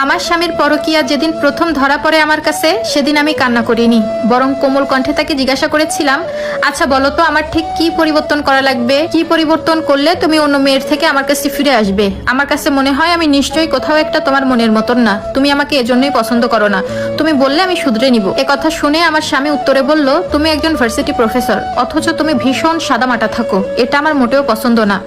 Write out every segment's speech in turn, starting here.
আমার স্বামীর পরকীয়া যেদিন প্রথম ধরা পড়ে আমার কাছে, সেদিন আমি কান্না করিনি, বরং কোমল কণ্ঠে তাকে জিজ্ঞাসা করেছিলাম, আচ্ছা বলো তো আমার ঠিক কি পরিবর্তন করা লাগবে, কি পরিবর্তন করলে তুমি অন্য মেয়ের থেকে আমার কাছে ফিরে আসবে? আমার কাছে মনে হয় আমি নিশ্চয়ই কোথাও একটা তোমার মনের মতন না, তুমি আমাকে এজন্যই পছন্দ করো না, তুমি বললে আমি শুধরে নিব। কথা শুনে আমার স্বামী উত্তরে বলল, তুমি একজন ভার্সিটি প্রফেসর, অথচ তুমি ভীষণ সাদামাটা থাকো, এটা আমার মোটেও পছন্দ না।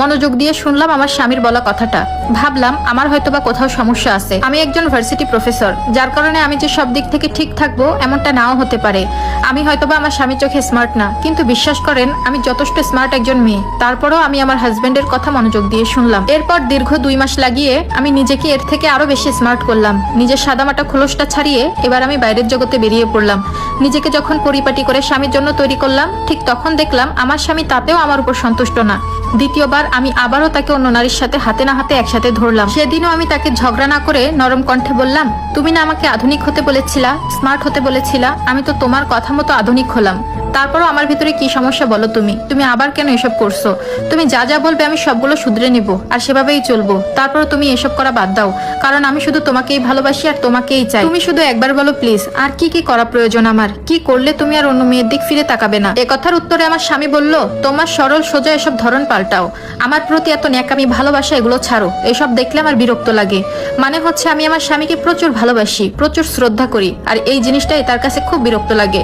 মনোযোগ দিয়ে শুনলাম আমার স্বামীর বলা কথাটা, ভাবলাম আমার হয়তোবা কোথাও সমস্যা আছে। আমি একজন ভার্সিটি প্রফেসর, যার কারণে আমি যে সব দিক থেকে ঠিক থাকবো এমনটা নাও হতে পারে। আমি হয়তোবা আমার স্বামীর চোখে স্মার্ট না, কিন্তু বিশ্বাস করেন আমি যথেষ্ট স্মার্ট একজন মেয়ে। তারপরও আমি আমার হাজবেন্ডের কথা মনোযোগ দিয়ে শুনলাম। এরপর দীর্ঘ 2 মাস লাগিয়ে আমি নিজেকে এর থেকে আরো বেশি স্মার্ট করলাম। নিজের সাদামাটা খোলসটা ছাড়িয়ে এবার আমি বাইরের জগতে বেরিয়ে পড়লাম। নিজেকে যখন পরিপাটি করে স্বামীর জন্য তৈরি করলাম, ঠিক তখন দেখলাম আমার স্বামী তাতেও আমার উপর সন্তুষ্ট না। দ্বিতীয়বার আমি আবারও তাকে অন্য নারীর সাথে হাতে না হাতে একসাথে ধরলাম। সেদিনও আমি তাকে ঝগড়া না করে নরম কণ্ঠে বললাম, তুমি না আমাকে আধুনিক হতে বলেছিলা, স্মার্ট হতে বলেছিলা, আমি তো তোমার কথা মতো আধুনিক হলাম। তারপরও আমার ভিতরে কি সমস্যা বলো তুমি আবার কেন এসব করছো? তুমি যা যা বলবে আমি সবগুলো শুধরে নিব আর সেভাবেই চলবো। তারপরও তুমি এসব করা বাদ দাও, কারণ আমি শুধু তোমাকেই ভালোবাসি আর তোমাকেই চাই। তুমি শুধু একবার বলো প্লিজ, আর কি কি করা প্রয়োজন আমার, কি করলে তুমি আর অন্য মেয়ের দিক ফিরে তাকাবে না? কথার উত্তরে আমার স্বামী বলল, তোমার সরল সোজা এসব ধরন পাল্টাও, আমার প্রতি এত ন্যাকামি ভালোবাসা এগুলো ছাড়ো, এসব দেখলে আমার বিরক্ত লাগে। মানে হচ্ছে আমি আমার স্বামীকে প্রচুর ভালোবাসি, প্রচুর শ্রদ্ধা করি, আর এই জিনিসটাই তার কাছে খুব বিরক্ত লাগে।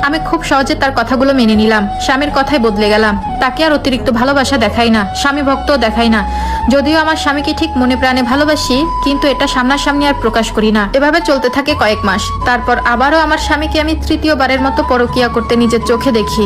আমি খুব সহজে তার কথাগুলো মেনে নিলাম, স্বামীর কথাই বদলে গেলাম। তাকে আর অতিরিক্ত ভালোবাসা দেখাই না, স্বামী ভক্তও দেখাই না। যদিও আমার স্বামীকে ঠিক মনে প্রাণে ভালোবাসি, কিন্তু এটা সামনাসামনি আর প্রকাশ করি না। এভাবে চলতে থাকে কয়েক মাস। তারপর আবারও আমার স্বামীকে আমি তৃতীয়বারের মতো পরকীয়া করতে নিজের চোখে দেখি।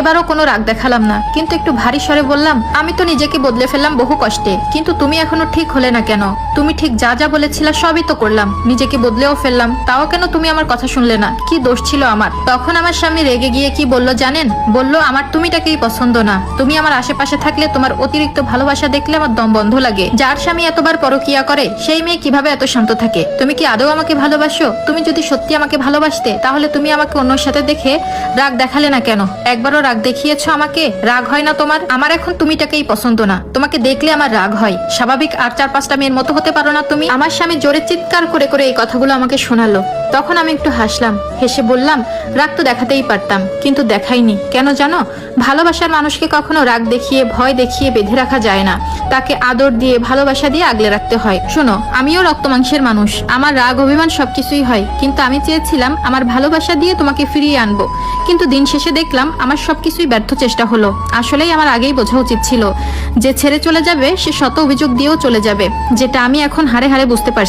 এবারও কোনো রাগ দেখালাম না, কিন্তু একটু ভারী স্বরে বললাম, আমি তো নিজেকে বদলে ফেললাম বহু কষ্টে, কিন্তু তুমি এখনো ঠিক হলে না কেন? তুমি ঠিক যা যা বলেছিলা সবই তো করলাম, নিজেকে বদলেও ফেললাম, তাও কেন তুমি আমার কথা শুনলে না? কি দোষ ছিল আমার? তখন আমার স্বামী রেগে গিয়ে কি বলল জানেন? বলল, আমার তুমিটাকেই পছন্দ না, তুমি আমার আশেপাশে থাকলে তোমার অতিরিক্ত ভালোবাসা দেখলে আমার দম বন্ধ লাগে। যার স্বামী এতবার পরকীয়া করে সেই মেয়ে কিভাবে এত শান্ত থাকে? তুমি কি আদৌ আমাকে ভালোবাসো? তুমি যদি সত্যি আমাকে ভালোবাসতে তাহলে তুমি আমাকে অন্যর সাথে দেখে রাগ দেখালে না কেন? একবারও রাগ দেখিয়েছো আমাকে, রাগ হয় না তোমার? আমার এখন তুমিটাকেই পছন্দ না, তোমাকে দেখলে আমার রাগ হয়। স্বাভাবিক আর 4-5টা মেয়ের মতো হতে পারো না তুমি? আমার স্বামী জোরে চিৎকার করে করে এই কথাগুলো আমাকে শোনালো। তখন আমি একটু হাসলাম, হেসে বললাম, রাগ তো দেখাতেই পারতাম, কিন্তু দেখাইনি। কেন জানো? ভালোবাসার মানুষকে কখনো রাগ দেখিয়ে ভয় দেখিয়ে বেঁধে রাখা যায় না, তাকে আদর দিয়ে ভালোবাসা দিয়ে আগলে রাখতে হয়। শোনো, আমিও রক্ত মাংসের মানুষ, আমার রাগ অভিমান সবকিছুই হয়, কিন্তু আমি চেয়েছিলাম আমার ভালোবাসা দিয়ে তোমাকে ফিরিয়ে আনবো, কিন্তু দিন শেষে দেখলাম আমার সবকিছুই ব্যর্থ চেষ্টা হলো। আসলেই আমার আগেই বোঝা উচিত ছিল যে ছেড়ে চলে যাবে সে শত অভিযোগ দিয়েও চলে যাবে, যেটা আমি এখন হাড়ে হাড়ে বুঝতে পারছি।